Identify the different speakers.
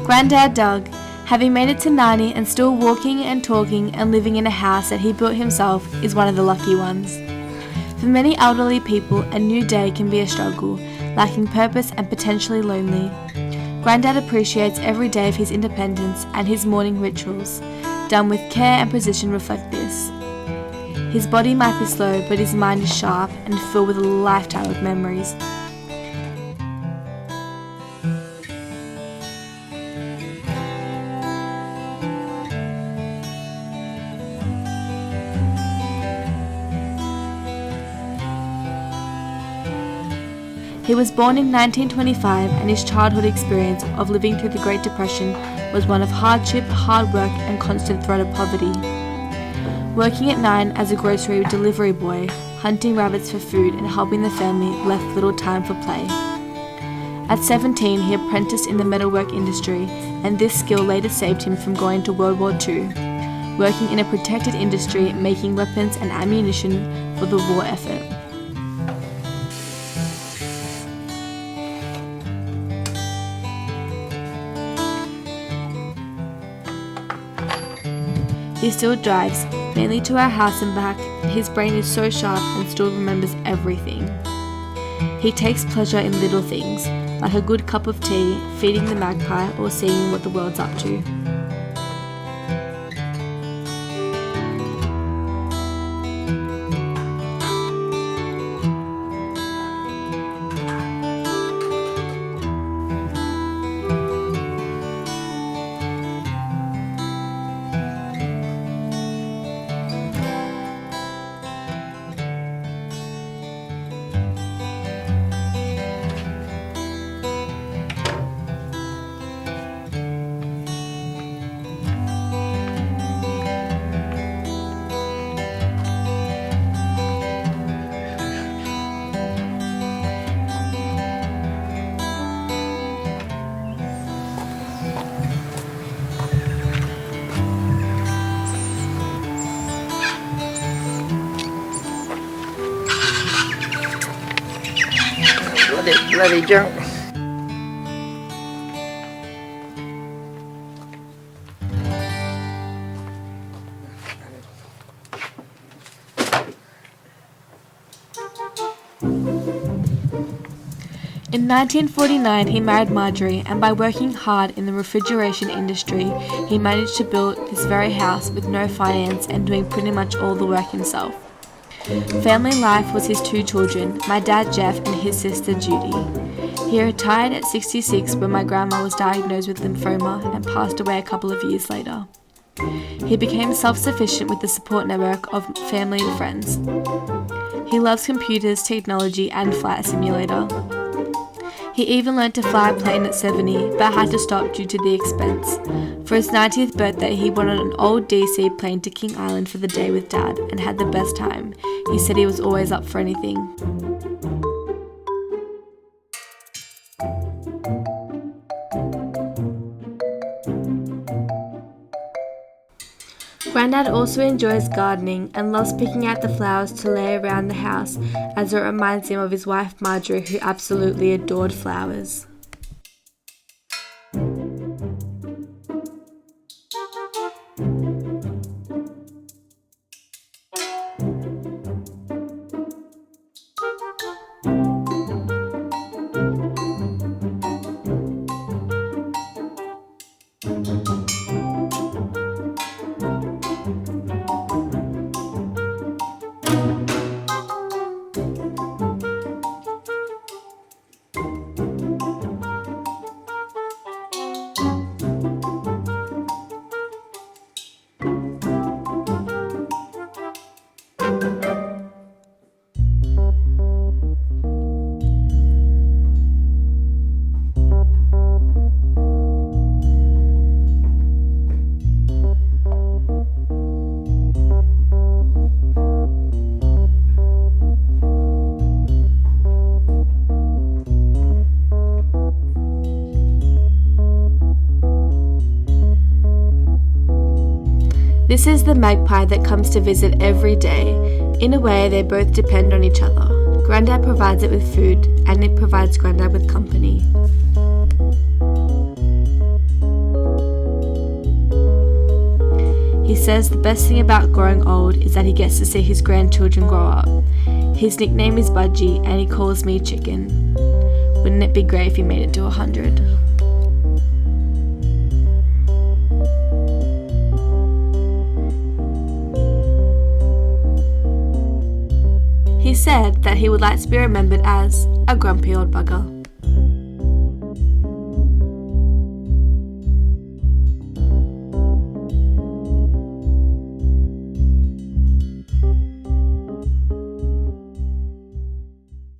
Speaker 1: Grandad Doug, having made it to 90 and still walking and talking and living in a house that he built himself, is one of the lucky ones. For many elderly people, a new day can be a struggle, lacking purpose and potentially lonely. Grandad appreciates every day of his independence, and his morning rituals, done with care and precision, reflect this. His body might be slow, but his mind is sharp and filled with a lifetime of memories. He was born in 1925, and his childhood experience of living through the Great Depression was one of hardship, hard work, and constant threat of poverty. Working at 9 as a grocery delivery boy, hunting rabbits for food and helping the family left little time for play. At 17, he apprenticed in the metalwork industry, and this skill later saved him from going to World War II, working in a protected industry making weapons and ammunition for the war effort. He still drives, mainly to our house and back. His brain is so sharp and still remembers everything. He takes pleasure in little things, like a good cup of tea, feeding the magpie, or seeing what the world's up to.
Speaker 2: Bloody junk.
Speaker 1: In 1949, he married Marjorie, and by working hard in the refrigeration industry, he managed to build this very house with no finance and doing pretty much all the work himself. Family life was his 2 children, my dad Jeff and his sister Judy. He retired at 66 when my grandma was diagnosed with lymphoma and passed away a couple of years later. He became self-sufficient with the support network of family and friends. He loves computers, technology, and Flight Simulator. He even learned to fly a plane at 70, but had to stop due to the expense. For his 90th birthday, he went on an old DC plane to King Island for the day with Dad, and had the best time. He said he was always up for anything. Grandad also enjoys gardening and loves picking out the flowers to lay around the house, as it reminds him of his wife Marjorie, who absolutely adored flowers. This is the magpie that comes to visit every day. In a way, they both depend on each other. Grandad provides it with food, and it provides Grandad with company. He says the best thing about growing old is that he gets to see his grandchildren grow up. His nickname is Budgie, and he calls me Chicken. Wouldn't it be great if he made it to 100? He said that he would like to be remembered as a grumpy old bugger.